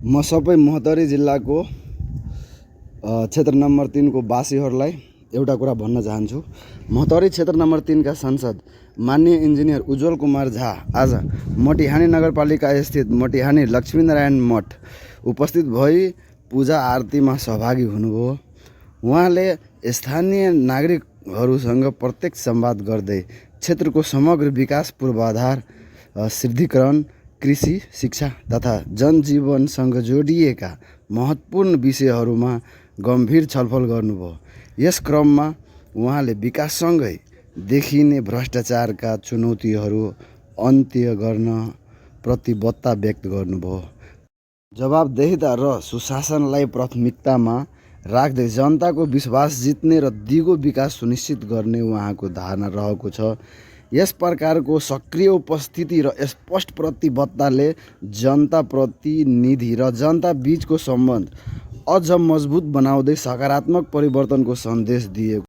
म सबै महोत्तरी जिल्लाको क्षेत्र नम्बर 3 को वासीहरूलाई एउटा कुरा भन्न चाहन्छु। महोत्तरी क्षेत्र नम्बर 3 का सांसद माननीय इन्जिनियर उज्जवल कुमार झा आज मटिहानी नगरपालिका स्थित मटिहानी लक्ष्मीनारायण मठ उपस्थित भई पूजा आरतीमा सहभागी हुनुभयो। उहाँले स्थानीय नागरिकहरूसँग प्रत्यक्ष संवाद गर्दै क्षेत्रको समग्र विकास, पूर्वाधार सुदृढीकरण, कृषि, शिक्षा तथा जनजीवनसँग जोडिएका महत्त्वपूर्ण विषयहरूमा गम्भीर छलफल गर्नुभयो। यस क्रममा उहाँले विकाससँगै देखिने भ्रष्टाचारका चुनौतीहरू अन्त्य गर्न प्रतिबद्धता व्यक्त गर्नुभयो। जवाबदेहिता र सुशासनलाई प्राथमिकतामा राख्दै जनताको विश्वास जित्ने र दिगो विकास सुनिश्चित गर्ने उहाँको धारणा रहेको छ। यस प्रकारको सक्रिय उपस्थिति र स्पष्ट प्रतिबद्धताले जनता प्रतिनिधि र जनता बीचको सम्बन्ध अझ मजबुत बनाउँदै सकारात्मक परिवर्तनको सन्देश दिएको